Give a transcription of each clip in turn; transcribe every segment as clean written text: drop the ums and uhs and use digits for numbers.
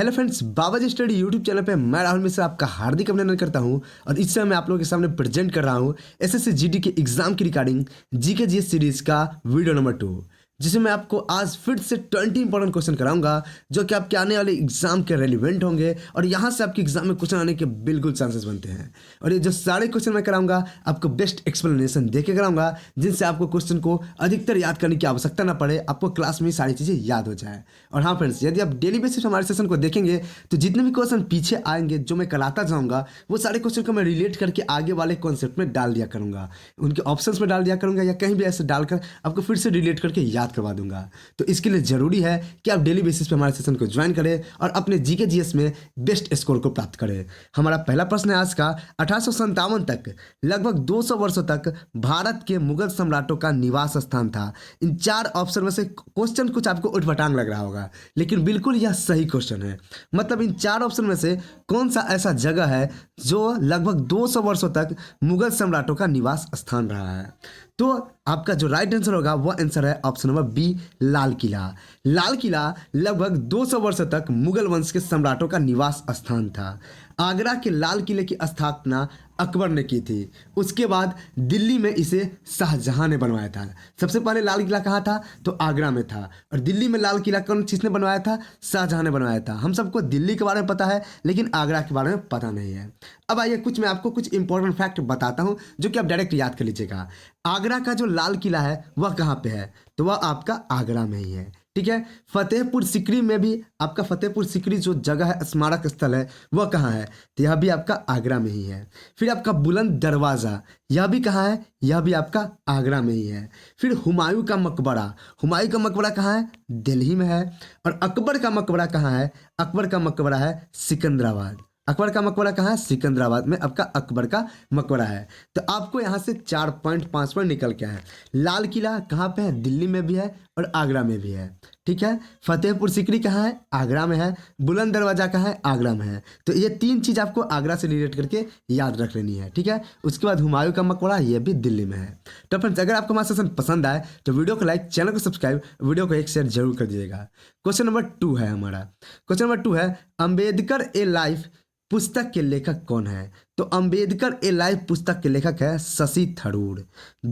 Hello friends, बाबाजी study YouTube channel पे मैं राहुल मिश्रा आपका हार्दिक अभिनंदन करता हूं। और इस समय मैं आप लोगों के सामने प्रेजेंट कर रहा हूं एसएससी जीडी के एग्जाम की रिगार्डिंग जीके जीएस सीरीज का वीडियो नंबर 2, जिसमें मैं आपको आज फिर से 20 इंपॉर्टेंट क्वेश्चन कराऊंगा जो कि आपके आने वाले एग्जाम के रेलिवेंट होंगे और यहाँ से आपके एग्जाम में क्वेश्चन आने के बिल्कुल चांसेस बनते हैं। और ये जो सारे क्वेश्चन मैं कराऊंगा आपको बेस्ट एक्सप्लेनेशन देके कराऊंगा, जिनसे आपको क्वेश्चन को अधिकतर याद करने की आवश्यकता ना पड़े, आपको क्लास में सारी चीज़ें याद हो जाए। और हाँ फ्रेंड्स, यदि आप डेली बेसिस हमारे सेशन को देखेंगे तो जितने भी क्वेश्चन पीछे आएंगे जो मैं कराता जाऊँगा वो सारे क्वेश्चन को मैं रिलेट करके आगे वाले कॉन्सेप्ट में डाल दिया करूँगा, उनके ऑप्शंस में डाल दिया करूँगा या कहीं भी ऐसे डालकर आपको फिर से रिलेट करके याद करवा दूंगा। तो इसके लिए जरूरी है कि आप डेली बेसिस पे हमारे सेशन को ज्वाइन करें और अपने जीके जीएस में बेस्ट स्कोर को प्राप्त करें। हमारा पहला प्रश्न है आज का, 1857 तक लगभग 200 वर्षों तक भारत के मुगल सम्राटों का निवास स्थान था। इन 4 ऑप्शन में से क्वेश्चन कुछ आपको उठपटांग लग रहा होगा, लेकिन बिल्कुल यह सही क्वेश्चन है। मतलब इन 4 ऑप्शन में से कौन सा ऐसा जगह है जो लगभग 200 वर्षों तक मुगल सम्राटों का निवास स्थान रहा है? तो आपका जो राइट आंसर होगा वो आंसर है option number B, Lal Qila. Lal Qila लगभग 200 वर्षों तक मुगल वंश के सम्राटों का निवास स्थान था। आगरा के लाल किले की स्थापना अकबर ने की थी। उसके बाद दिल्ली में इसे शाहजहां ने बनवाया था। सबसे पहले लाल किला कहाँ था? तो आगरा में था। और दिल्ली में लाल किला कौन किसने बनवाया था? शाहजहां ने बनवाया था। हम सबको दिल्ली के बारे में पता है, लेकिन आगरा के बारे में पता नहीं है। अब आइए मैं आपको कुछ इंपॉर्टेंट फैक्ट बताता हूँ जो कि आप डायरेक्ट याद कर लीजिएगा। आगरा का जो लाल किला है वह कहाँ पे है? तो वह आपका आगरा में ही है। ठीक है। फतेहपुर सिकरी में भी आपका फतेहपुर सिकरी जो जगह है, स्मारक स्थल है, वह कहाँ है? तो यह भी आपका आगरा में ही है। फिर आपका बुलंद दरवाज़ा, यह भी कहाँ है? यह भी आपका आगरा में ही है। फिर हुमायूं का मकबरा, हुमायूं का मकबरा कहाँ है? दिल्ली में है। और अकबर का मकबरा कहाँ है? अकबर का मकबरा है सिकंदराबाद। अकबर का मकबरा कहाँ है? सिकंदराबाद में आपका अकबर का मकबरा है। तो आपको यहाँ से 4.5 पॉइंट निकल के है। लाल किला कहाँ पे है? दिल्ली में भी है और आगरा में भी है। ठीक है। फतेहपुर सिकरी कहाँ है? आगरा में है। बुलंद दरवाजा कहाँ है? आगरा में है। तो ये 3 चीज़ आपको आगरा से रिलेट करके याद रख लेनी है। ठीक है। उसके बाद हुमायूं का मकबरा, ये भी दिल्ली में है। तो फ्रेंड्स, अगर आपको हमारा सेशन पसंद आए तो वीडियो को लाइक, चैनल को सब्सक्राइब, वीडियो को एक शेयर जरूर कर दीजिएगा। क्वेश्चन नंबर 2 है हमारा। क्वेश्चन नंबर 2 है, अम्बेडकर ए लाइफ पुस्तक के लेखक कौन है? तो अम्बेडकर ए लाइफ पुस्तक के लेखक है Shashi Tharoor.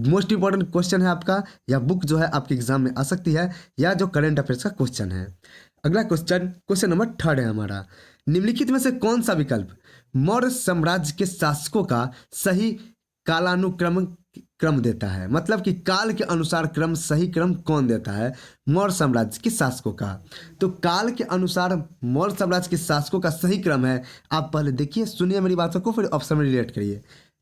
Most important question है आपका। यह बुक जो है आपके एग्जाम में आ सकती है, या जो करंट अफेयर्स का क्वेश्चन है। अगला क्वेश्चन नंबर 3 है हमारा। निम्नलिखित में से कौन सा विकल्प मौर्य साम्राज्य के शासकों का सही कालानुक्रम देता है? मतलब कि काल के अनुसार सही क्रम कौन देता है मौर्य साम्राज्य के शासकों का? तो काल के अनुसार मौर्य साम्राज्य के शासकों का सही क्रम है, आप पहले देखिए, सुनिए मेरी बातों को, फिर ऑप्शन में रिलेट करिए।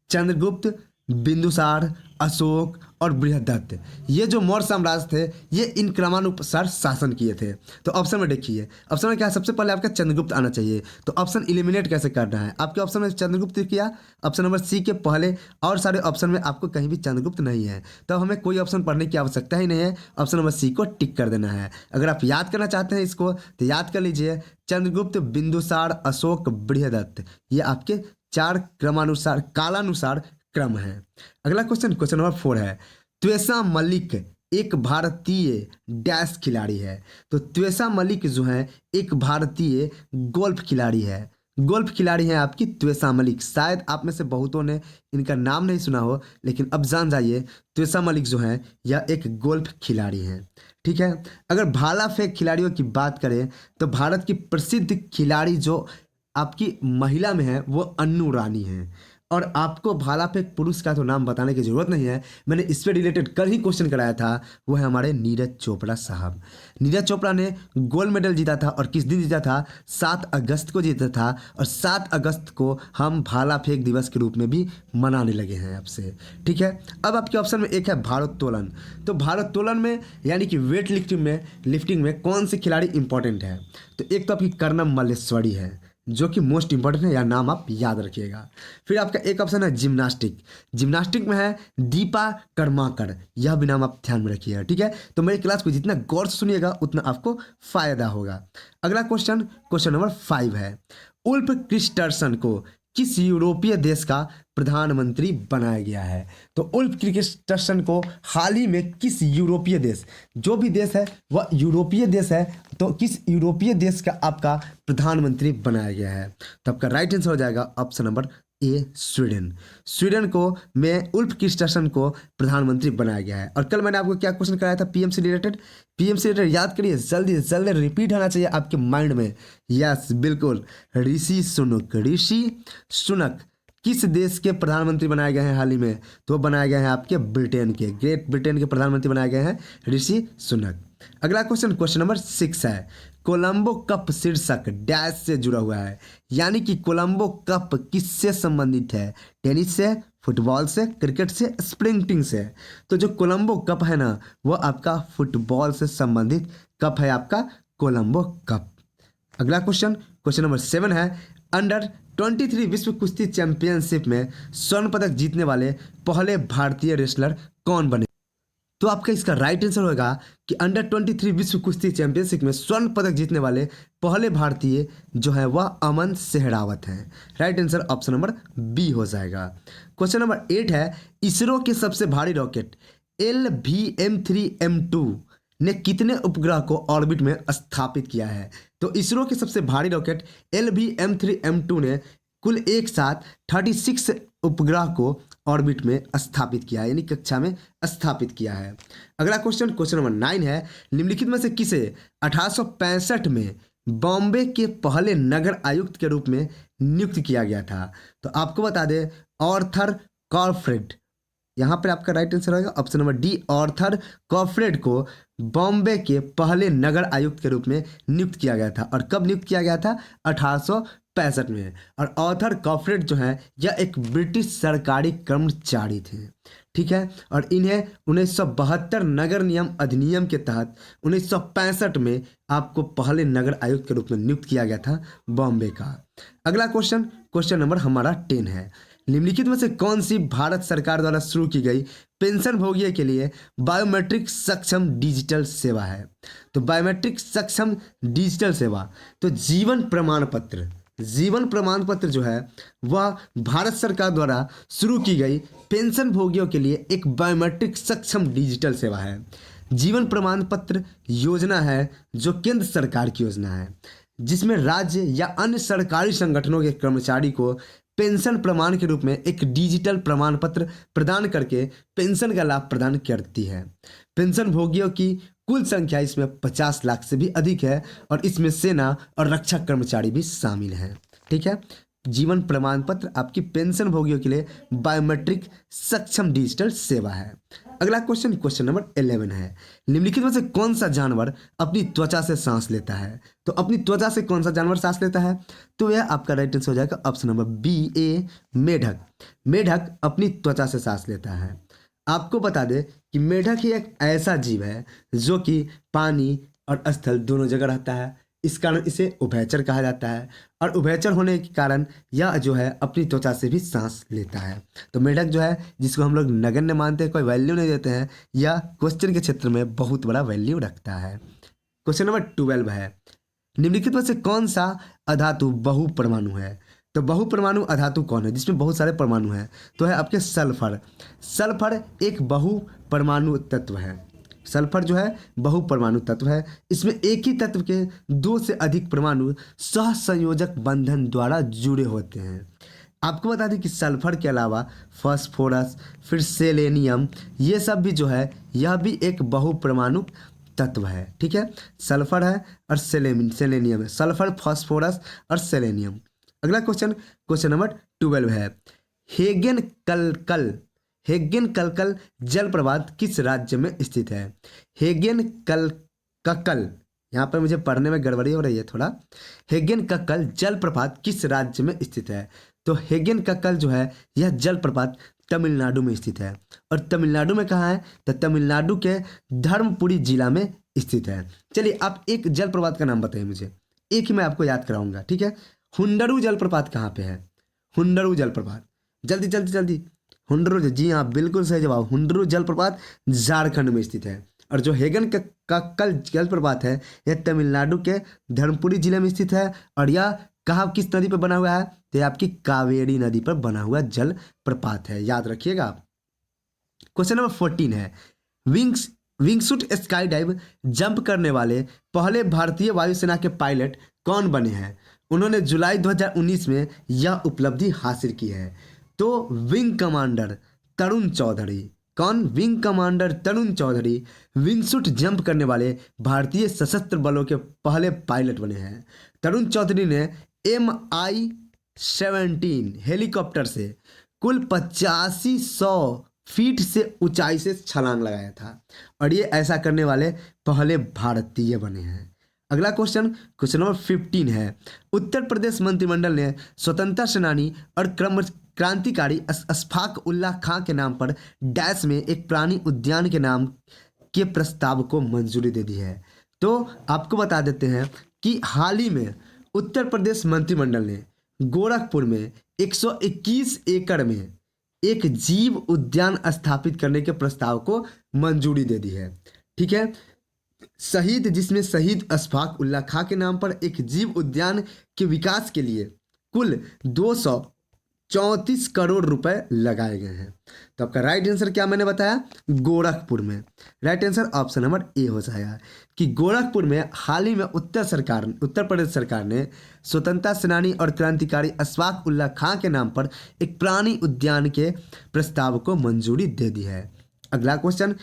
चंद्रगुप्त, बिंदुसार, अशोक और बृहदत्त, ये जो मौर्य साम्राज्य थे ये इन क्रमानुसार शासन किए थे। तो ऑप्शन में देखिए, ऑप्शन में क्या है? सबसे पहले आपका चंद्रगुप्त आना चाहिए। तो ऑप्शन इलिमिनेट कैसे करना है? आपके ऑप्शन में चंद्रगुप्त किया, ऑप्शन नंबर सी के पहले और सारे ऑप्शन में आपको कहीं भी चंद्रगुप्त नहीं है, तो हमें कोई ऑप्शन पढ़ने की आवश्यकता ही नहीं है। ऑप्शन नंबर सी को टिक कर देना है। अगर आप याद करना चाहते हैं इसको तो याद कर लीजिए, चंद्रगुप्त, बिंदुसार, अशोक, बृहदत्त, ये आपके 4 क्रमानुसार कालानुसार क्रम है। अगला क्वेश्चन नंबर 4 है, त्वेषा मलिक एक भारतीय डैश खिलाड़ी है। तो त्वेषा मलिक जो है एक भारतीय गोल्फ खिलाड़ी है। गोल्फ खिलाड़ी हैं आपकी त्वेषा मलिक। शायद आप में से बहुतों ने इनका नाम नहीं सुना हो, लेकिन अब जान जाइए, त्वेषा मलिक जो है यह एक गोल्फ खिलाड़ी हैं। ठीक है। अगर भाला फेंक खिलाड़ियों की बात करें तो भारत की प्रसिद्ध खिलाड़ी जो आपकी महिला में है वो अन्नू रानी है। और आपको भाला फेंक पुरुष का तो नाम बताने की जरूरत नहीं है, मैंने इस पे रिलेटेड कल ही क्वेश्चन कराया था। वो है हमारे नीरज चोपड़ा साहब। नीरज चोपड़ा ने गोल्ड मेडल जीता था, और किस दिन जीता था? 7 अगस्त को जीता था। और 7 अगस्त को हम भाला फेंक दिवस के रूप में भी मनाने लगे हैं अब से। ठीक है। अब आपके ऑप्शन में एक है भारोत्तोलन। तो भारोत्तोलन में यानी कि वेट लिफ्टिंग में कौन से खिलाड़ी इंपॉर्टेंट है? तो एक तो आपकी कर्णम मल्लेश्वरी है, जो कि मोस्ट इंपॉर्टेंट है, या नाम आप याद रखिएगा। फिर आपका एक ऑप्शन है जिम्नास्टिक में है दीपा कर्माकर, यह भी नाम आप ध्यान में रखिएगा। ठीक है। तो मेरी क्लास को जितना गौर से सुनिएगा उतना आपको फायदा होगा। अगला क्वेश्चन नंबर 5 है, उल्फ क्रिस्टर्सन को किस यूरोपीय देश का प्रधानमंत्री बनाया गया है? तो उल्फ क्रिस्टसन को हाल ही में किस यूरोपीय देश, जो भी देश है वह यूरोपीय देश है, तो किस यूरोपीय देश का आपका प्रधानमंत्री बनाया गया है? तो आपका राइट आंसर हो जाएगा option number A, Sweden. Sweden को में उल्फ क्रिस्टसन को प्रधानमंत्री बनाया गया है। और कल मैंने आपको क्या क्वेश्चन कराया था पीएम से रिलेटेड? पीएम से रिलेटेड याद करिए, जल्दी से जल्दी रिपीट होना चाहिए आपके माइंड में। यस बिल्कुल, ऋषि सुनक। ऋषि सुनक किस देश के प्रधानमंत्री बनाए गए हैं हाल ही में? तो बनाए गए हैं आपके ब्रिटेन के, ग्रेट ब्रिटेन के प्रधानमंत्री बनाए गए हैं ऋषि सुनक। अगला क्वेश्चन, क्वेश्चन नंबर 6 है, कोलंबो कप शीर्षक डैश से जुड़ा हुआ है, यानी कि कोलंबो कप किससे संबंधित है? टेनिस से, फुटबॉल से, क्रिकेट से, स्प्रिंटिंग से? तो जो कोलंबो कप है ना, वो आपका फुटबॉल से संबंधित कप है, आपका कोलंबो कप। अगला क्वेश्चन, क्वेश्चन नंबर 7 है, अंडर 23 विश्व कुश्ती चैंपियनशिप में स्वर्ण पदक जीतने वाले पहले भारतीय रेसलर कौन बने? तो आपका इसका राइट आंसर होगा कि अंडर 23 विश्व कुश्ती चैंपियनशिप में स्वर्ण पदक जीतने वाले पहले भारतीय जो है वह अमन सेहरावत हैं। Right answer option number B हो जाएगा। क्वेश्चन नंबर 8 है, इसरो के सबसे भारी रॉकेट LVM-3M2 ने कितने उपग्रह को ऑर्बिट में स्थापित किया है? तो इसरो के सबसे भारी रॉकेट LVM-3M2 ने कुल एक साथ 36 उपग्रह को ऑर्बिट में स्थापित किया है, यानी कक्षा में स्थापित किया है। अगला क्वेश्चन, क्वेश्चन नंबर 9 है, निम्नलिखित में से किसे 1865 में बॉम्बे के पहले नगर आयुक्त के रूप में नियुक्त किया गया था? तो आपको बता दें, ऑर्थर कॉर्फरेड। यहाँ पर आपका राइट आंसर होगा ऑप्शन नंबर डी, ऑर्थर कॉर्फरेड को बॉम्बे के पहले नगर आयुक्त के रूप में नियुक्त किया गया था। और कब नियुक्त किया गया था? 1865 में। और ऑर्थर कॉर्फरेड जो है यह एक ब्रिटिश सरकारी कर्मचारी थे, ठीक है। और इन्हें 1972 नगर नियम अधिनियम के तहत 1965 में आपको पहले नगर आयुक्त के रूप में नियुक्त किया गया था बॉम्बे का। अगला क्वेश्चन, क्वेश्चन नंबर हमारा 10 है, निम्नलिखित में से कौन सी भारत सरकार द्वारा शुरू की गई पेंशन भोगियों के लिए बायोमेट्रिक सक्षम डिजिटल सेवा है? तो बायोमेट्रिक सक्षम डिजिटल सेवा, तो जीवन प्रमाण पत्र, जीवन प्रमाण पत्र जो है वह भारत सरकार द्वारा शुरू की गई पेंशन भोगियों के लिए एक बायोमेट्रिक सक्षम डिजिटल सेवा है। जीवन प्रमाण पत्र योजना है जो केंद्र सरकार की योजना है, जिसमें राज्य या अन्य सरकारी संगठनों के कर्मचारी को पेंशन प्रमाण के रूप में एक डिजिटल प्रमाण पत्र प्रदान करके पेंशन का लाभ प्रदान करती है। पेंशन भोगियों की कुल संख्या इसमें 50 लाख से भी अधिक है और इसमें सेना और रक्षा कर्मचारी भी शामिल हैं, ठीक है। जीवन प्रमाण पत्र आपकी पेंशन भोगियों के लिए बायोमेट्रिक सक्षम डिजिटल सेवा है। अगला क्वेश्चन, क्वेश्चन नंबर 11 है, निम्नलिखित में से कौन सा जानवर अपनी त्वचा से सांस लेता है? तो अपनी त्वचा से कौन सा जानवर सांस लेता है? तो यह आपका राइट आंसर हो जाएगा ऑप्शन नंबर बी, ए, मेढक। मेढक अपनी त्वचा से सांस लेता है। आपको बता दें कि मेढक ही एक ऐसा जीव है जो कि पानी और स्थल दोनों जगह रहता है, इस कारण इसे उभयचर कहा जाता है। और उभयचर होने के कारण यह जो है अपनी त्वचा से भी सांस लेता है। तो मेढक जो है, जिसको हम लोग नगण्य मानते हैं, कोई वैल्यू नहीं देते हैं, यह क्वेश्चन के क्षेत्र में बहुत बड़ा वैल्यू रखता है। क्वेश्चन नंबर 12 है, निम्नलिखित में से कौन सा अधातु बहु परमाणु है? तो बहु परमाणु अधातु कौन है जिसमें बहुत सारे परमाणु हैं? तो है आपके सल्फर। सल्फर एक बहु परमाणु तत्व है। सल्फर जो है बहु परमाणु तत्व है। इसमें एक ही तत्व के 2 से अधिक परमाणु सहसंयोजक बंधन द्वारा जुड़े होते हैं। आपको बता दें कि सल्फर के अलावा फास्फोरस, फिर सेलेनियम, ये सब भी जो है यह भी एक बहु परमाणु तत्व है, ठीक है। सल्फर है और सेलेनियम है, सल्फर, फास्फोरस और सेलेनियम। अगला क्वेश्चन, क्वेश्चन नंबर 12 है, हेगेन कलकल, हेगेन कलकल जलप्रपात किस राज्य में स्थित है? हेगेन कलकल, यहाँ पर मुझे पढ़ने में गड़बड़ी हो रही है थोड़ा। हेगेन कलकल जलप्रपात किस राज्य में स्थित है? तो हेगेन कलकल जो है यह जलप्रपात तमिलनाडु में स्थित है। और तमिलनाडु में कहाँ है? तो तमिलनाडु के धर्मपुरी जिला में स्थित है। चलिए आप एक जलप्रपात का नाम बताइए मुझे, एक ही मैं आपको याद कराऊंगा, ठीक है। हुंडरू जलप्रपात कहाँ पे है? हुंडरू जलप्रपात, जल्दी जल्दी जल्दी। हुंडरू, जी हाँ बिल्कुल सही जवाब, हुंडरू जलप्रपात झारखंड में स्थित है। और जो हेगन का कल जलप्रपात है यह तमिलनाडु के धर्मपुरी जिले में स्थित है। और यह कहाँ, किस नदी पर बना हुआ है? तो ये आपकी कावेरी नदी पर बना हुआ जल प्रपात है, याद रखिएगा आप। क्वेश्चन नंबर 14 है, विंगसूट स्काई डाइव जंप करने वाले पहले भारतीय वायुसेना के पायलट कौन बने हैं? उन्होंने जुलाई 2019 में यह उपलब्धि हासिल की है। तो विंग कमांडर तरुण चौधरी। कौन? विंग कमांडर तरुण चौधरी विंगसूट जंप करने वाले भारतीय सशस्त्र बलों के पहले पायलट बने हैं। तरुण चौधरी ने MI-17 हेलीकॉप्टर से कुल 8500 फीट से ऊंचाई से छलांग लगाया था और ये ऐसा करने वाले पहले भारतीय बने हैं। अगला क्वेश्चन नंबर 15 है, उत्तर प्रदेश मंत्रिमंडल ने स्वतंत्रता सेनानी और क्रांतिकारी अशफाक उल्लाह खां के नाम पर डैश में एक प्राणी उद्यान के नाम के प्रस्ताव को मंजूरी दे दी है। तो आपको बता देते हैं कि हाल ही में उत्तर प्रदेश मंत्रिमंडल ने गोरखपुर में 121 एकड़ में एक जीव उद्यान स्थापित करने के प्रस्ताव को मंजूरी दे दी है। ठीक है, जिसमें शहीद अशफाक उल्लाह खां के नाम पर एक जीव उद्यान के विकास के लिए कुल 234 करोड़ रुपए लगाए गए हैं। तो आपका राइट आंसर क्या मैंने बताया? गोरखपुर में। Right answer option number A हो जाएगा कि गोरखपुर में हाल ही में उत्तर प्रदेश सरकार ने स्वतंत्रता सेनानी और क्रांतिकारी अशफाक उल्लाह खां के नाम पर एक प्राणी उद्यान के प्रस्ताव को मंजूरी दे दी है। अगला क्वेश्चन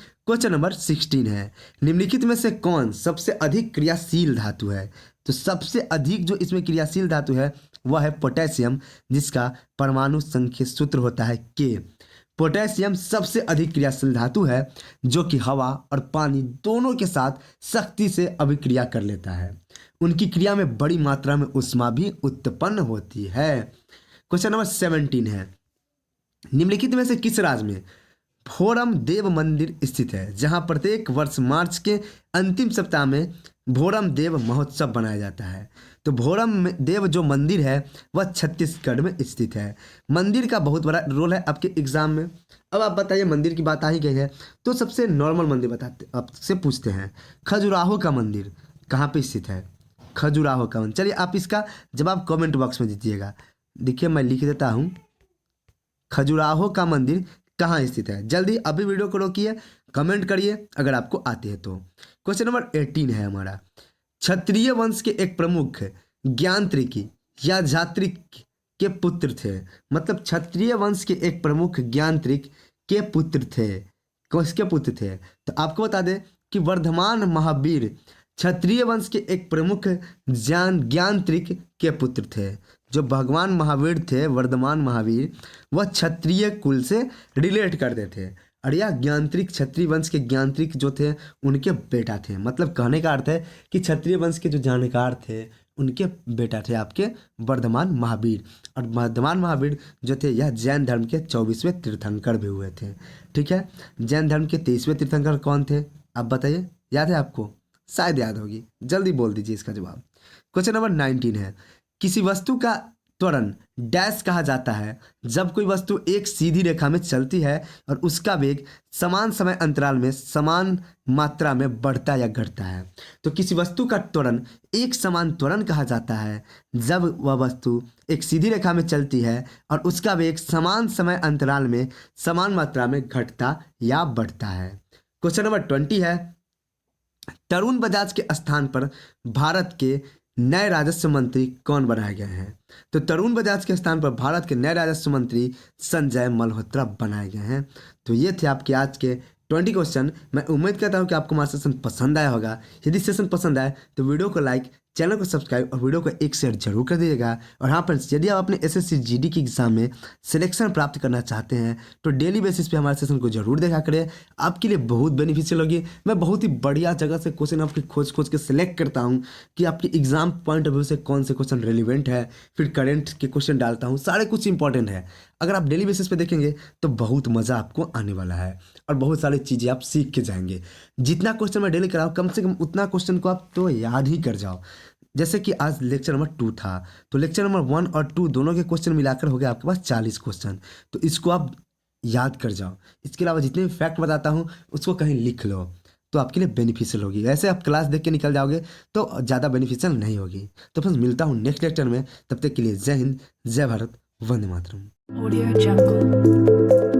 नंबर 16 है, निम्नलिखित में से कौन सबसे अधिक क्रियाशील धातु है? तो सबसे अधिक जो इसमें क्रियाशील धातु है वह है पोटेशियम, जिसका परमाणु संख्या सूत्र होता है K। पोटेशियम सबसे अधिक क्रियाशील धातु है जो कि हवा और पानी दोनों के साथ सख्ती से अभिक्रिया कर लेता है। उनकी क्रिया में बड़ी मात्रा में ऊष्मा भी उत्पन्न होती है। क्वेश्चन नंबर 17 है, निम्नलिखित में से किस राज्य में भोरम देव मंदिर स्थित है, जहां प्रत्येक वर्ष मार्च के अंतिम सप्ताह में भोरम देव महोत्सव बनाया जाता है? तो भोरम देव जो मंदिर है वह छत्तीसगढ़ में स्थित है। मंदिर का बहुत बड़ा रोल है आपके एग्जाम में। अब आप बताइए, मंदिर की बात आ ही गई है तो सबसे नॉर्मल मंदिर बताते आपसे पूछते हैं, खजुराहो का मंदिर कहाँ पे स्थित है? खजुराहो का मंदिर। चलिए आप इसका जवाब कमेंट बॉक्स में दीजिएगा। देखिए मैं लिख देता हूँ, खजुराहो का मंदिर कहाँ स्थित है। जल्दी अभी वीडियो को रोकिए, कमेंट करिए अगर आपको आते हैं तो। क्वेश्चन नंबर 18 है हमारा, क्षत्रिय वंश के एक प्रमुख ज्ञानत्रिकी या जात्रिक के पुत्र थे। मतलब क्षत्रिय वंश के एक प्रमुख ज्ञानत्रिक के पुत्र थे। किसके पुत्र थे? तो आपको बता दें कि वर्धमान महावीर क्षत्रिय वंश के एक प्रमुख ज्ञानत्रिक के पुत्र थे। जो भगवान महावीर थे, वर्धमान महावीर, वह क्षत्रिय कुल से रिलेट करते थे और यह ज्ञानत्रिक क्षत्रिय वंश के ज्ञानत्रिक जो थे उनके बेटा थे। मतलब कहने का अर्थ है कि क्षत्रिय वंश के जो जानकार थे उनके बेटा थे आपके वर्धमान महावीर। और वर्धमान महावीर जो थे यह जैन धर्म के 24वें तीर्थंकर भी हुए थे। ठीक है, जैन धर्म के 23वें तीर्थंकर कौन थे आप बताइए? याद है आपको? शायद याद होगी, जल्दी बोल दीजिए इसका जवाब। क्वेश्चन नंबर 19 है, किसी वस्तु का त्वरण डैश कहा जाता है जब कोई वस्तु एक सीधी रेखा में चलती है और उसका वेग समान समय अंतराल में समान मात्रा में बढ़ता या घटता है। तो किसी वस्तु का त्वरण एक समान त्वरण कहा जाता है जब वह वस्तु एक सीधी रेखा में चलती है और उसका वेग समान समय अंतराल में समान मात्रा में घटता या बढ़ता है। क्वेश्चन नंबर 20 है, तरुण बजाज के स्थान पर भारत के नए राजस्व मंत्री कौन बनाए गए हैं? तो तरुण बजाज के स्थान पर भारत के नए राजस्व मंत्री संजय मल्होत्रा बनाए गए हैं। तो ये थे आपके आज के 20 क्वेश्चन। मैं उम्मीद करता हूँ कि आपको हमारा सेशन पसंद आया होगा। यदि सेशन पसंद आए तो वीडियो को लाइक, चैनल को सब्सक्राइब और वीडियो को एक शेयर जरूर कर दीजिएगा। और हाँ फ्रेंड्स, यदि आप अपने SSC GD की एग्जाम में सिलेक्शन प्राप्त करना चाहते हैं तो डेली बेसिस पे हमारे सेशन को जरूर देखा करें, आपके लिए बहुत बेनिफिशियल होगी। मैं बहुत ही बढ़िया जगह से क्वेश्चन आपकी खोज के सिलेक्ट करता हूँ कि आपके एग्जाम पॉइंट ऑफ व्यू से कौन से क्वेश्चन रेलिवेंट है, फिर करेंट के क्वेश्चन डालता हूँ, सारे कुछ इंपॉर्टेंट है। अगर आप डेली बेसिस पे देखेंगे तो बहुत मज़ा आपको आने वाला है और बहुत सारी चीज़ें आप सीख के जाएंगे। जितना क्वेश्चन मैं डेली कराऊँ कम से कम उतना क्वेश्चन को आप तो याद ही कर जाओ। जैसे कि आज लेक्चर नंबर 2 था तो लेक्चर नंबर 1 और 2 दोनों के क्वेश्चन मिलाकर हो गया आपके पास 40 क्वेश्चन। तो इसको आप याद कर जाओ। इसके अलावा जितने भी फैक्ट बताता हूँ उसको कहीं लिख लो तो आपके लिए बेनिफिशियल होगी। ऐसे आप क्लास देख के निकल जाओगे तो ज़्यादा बेनिफिशियल नहीं होगी। तो फ्रेंड्स मिलता हूँ नेक्स्ट लेक्चर में, तब तक के लिए जय हिंद, जय भारत, वंदे मातरम। Audio Jungle.